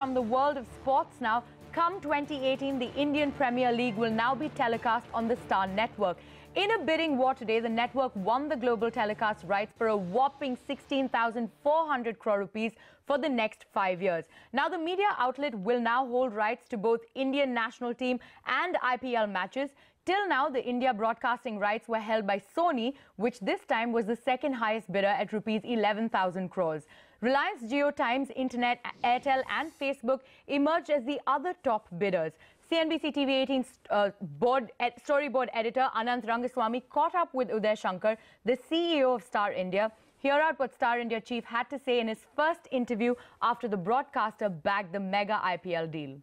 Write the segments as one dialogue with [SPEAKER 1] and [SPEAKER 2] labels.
[SPEAKER 1] From the world of sports now, come 2018, the Indian Premier League will now be telecast on the Star Network. In a bidding war today, the network won the global telecast rights for a whopping 16,400 crore rupees for the next 5 years. Now, the media outlet will now hold rights to both Indian national team and IPL matches. Till now, the India broadcasting rights were held by Sony, which this time was the second highest bidder at rupees 11,000 crores. Reliance Jio, Times Internet, Airtel and Facebook emerged as the other top bidders. CNBC TV 18 storyboard editor Anant Rangaswami caught up with Uday Shankar, the CEO of Star India. Hear out what Star India chief had to say in his first interview after the broadcaster bagged the mega IPL deal.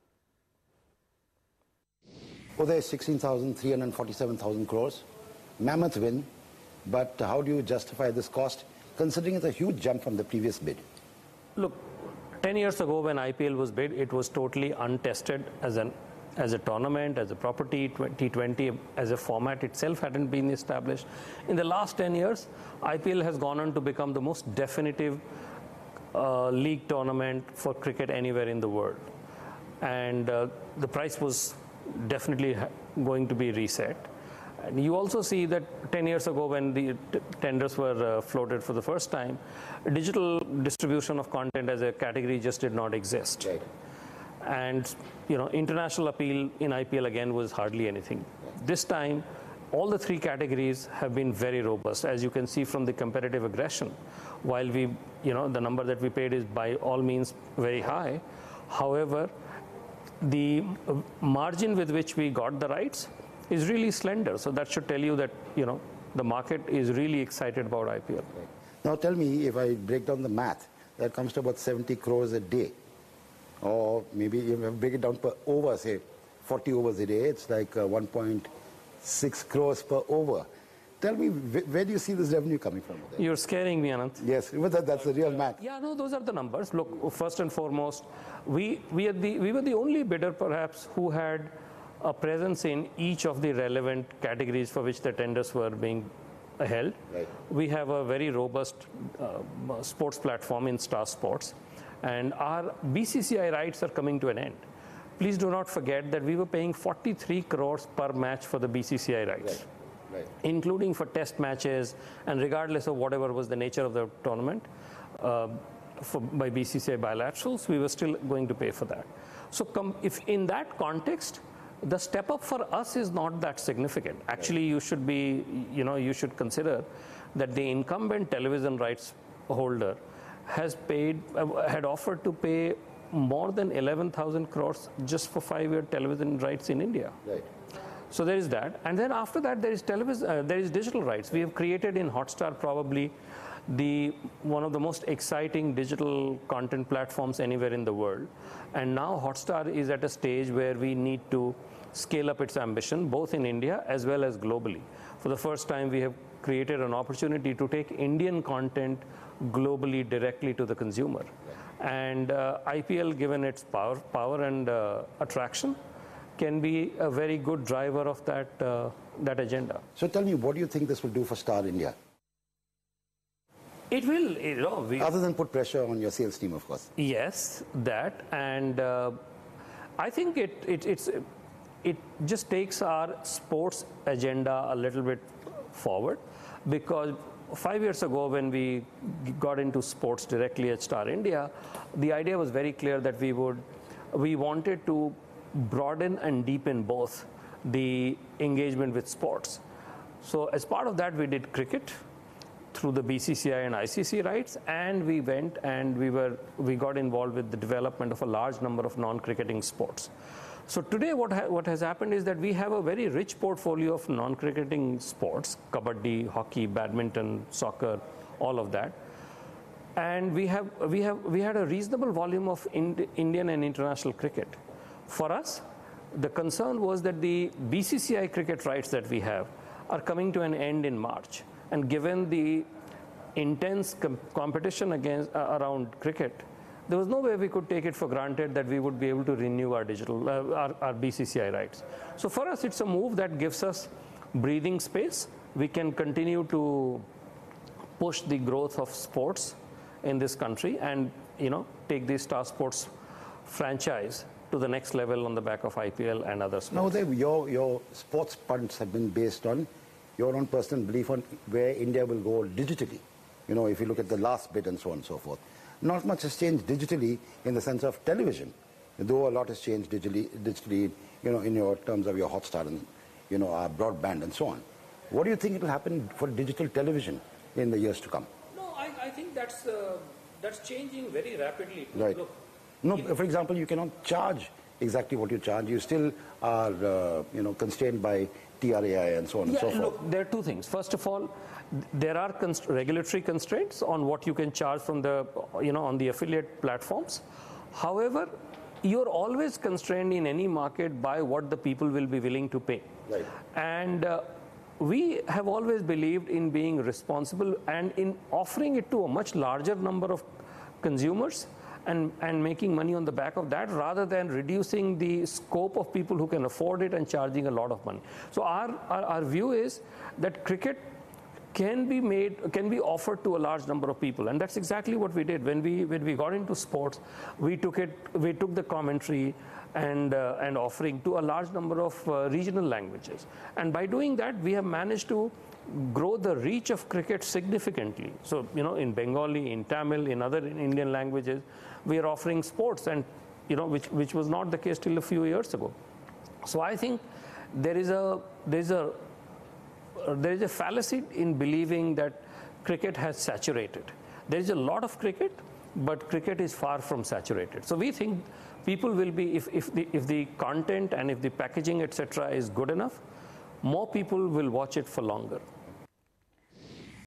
[SPEAKER 2] Uday, 16,347,000 crores. Mammoth win. But how do you justify this cost, considering it's a huge jump from the previous bid?
[SPEAKER 3] Look, 10 years ago when IPL was bid, it was totally untested as a tournament, as a property. T20 as a format itself hadn't been established. In the last 10 years, IPL has gone on to become the most definitive league tournament for cricket anywhere in the world. And the price was definitely going to be reset. And you also see that 10 years ago when the tenders were floated for the first time, digital distribution of content as a category just did not exist.
[SPEAKER 2] Right.
[SPEAKER 3] And, you know, international appeal in IPL again was hardly anything. This time, all the three categories have been very robust, as you can see from the competitive aggression. While we, you know, the number that we paid is by all means very high. However, the margin with which we got the rights is really slender. So that should tell you that, you know, the market is really excited about IPL.
[SPEAKER 2] Right. Now tell me, if I break down the math, that comes to about 70 crores a day. Or maybe if I break it down per over, say 40 overs a day, it's like 1.6 crores per over. Tell me, where do you see this revenue coming from? There?
[SPEAKER 3] You're scaring me, Anant.
[SPEAKER 2] Yes, but that's the real math.
[SPEAKER 3] Yeah, no, those are the numbers. Look, first and foremost, we were the only bidder perhaps who had a presence in each of the relevant categories for which the tenders were being held.
[SPEAKER 2] Right.
[SPEAKER 3] We have a very robust sports platform in Star Sports, and our BCCI rights are coming to an end. Please do not forget that we were paying 43 crores per match for the BCCI rights.
[SPEAKER 2] Right. Right.
[SPEAKER 3] Including for test matches, and regardless of whatever was the nature of the tournament, by BCCI bilaterals, we were still going to pay for that. So if in that context, the step up for us is not that significant. Actually, you should be, you know, you should consider that the incumbent television rights holder has paid, had offered to pay more than 11,000 crores just for 5-year television rights in India.
[SPEAKER 2] Right.
[SPEAKER 3] So there is that, and then after that there is digital rights. We have created in Hotstar probably one of the most exciting digital content platforms anywhere in the world, and now Hotstar is at a stage where we need to scale up its ambition both in India as well as globally. For the first time, we have created an opportunity to take Indian content globally directly to the consumer, and IPL, given its power and attraction, can be a very good driver of that agenda.
[SPEAKER 2] So tell me, what do you think this will do for Star India?
[SPEAKER 3] It will, you know,
[SPEAKER 2] other than put pressure on your sales team, of course.
[SPEAKER 3] Yes, that, and I think it just takes our sports agenda a little bit forward, because 5 years ago when we got into sports directly at Star India, the idea was very clear that we wanted to broaden and deepen both the engagement with sports. So as part of that, we did cricket through the BCCI and ICC rights, and we went and we got involved with the development of a large number of non-cricketing sports. So today what has happened is that we have a very rich portfolio of non-cricketing sports: kabaddi, hockey, badminton, soccer, all of that. And we had a reasonable volume of Indian and international cricket. For us, the concern was that the BCCI cricket rights that we have are coming to an end in March. And given the intense competition around cricket, there was no way we could take it for granted that we would be able to renew our our BCCI rights. So for us, it's a move that gives us breathing space. We can continue to push the growth of sports in this country and, you know, take these Star Sports franchise to the next level on the back of IPL and other sports.
[SPEAKER 2] Now, your sports punts have been based on your own personal belief on where India will go digitally. You know, if you look at the last bit and so on and so forth. Not much has changed digitally in the sense of television, though a lot has changed digitally, you know, in your terms of your Hotstar and, you know, our broadband and so on. What do you think it will happen for digital television in the years to come?
[SPEAKER 3] No, I think that's changing very rapidly.
[SPEAKER 2] Right.
[SPEAKER 3] Look,
[SPEAKER 2] no, for example, you cannot charge exactly what you charge. You still are, you know, constrained by TRAI and so on and so forth.
[SPEAKER 3] Look, there are two things. First of all, there are regulatory constraints on what you can charge from the, you know, on the affiliate platforms. However, you're always constrained in any market by what the people will be willing to pay.
[SPEAKER 2] Right.
[SPEAKER 3] And we have always believed in being responsible and in offering it to a much larger number of consumers and making money on the back of that, rather than reducing the scope of people who can afford it and charging a lot of money. So our view is that cricket can be offered to a large number of people, and that's exactly what we did when we got into sports. We took the commentary and offering to a large number of regional languages, and by doing that we have managed to grow the reach of cricket significantly. So, you know, in Bengali, in Tamil, in other Indian languages, we are offering sports, and, you know, which was not the case till a few years ago. So I think there is a fallacy in believing that cricket has saturated. There is a lot of cricket, but cricket is far from saturated. So we think people will be, if the content and if the packaging, etc., is good enough, more people will watch it for longer.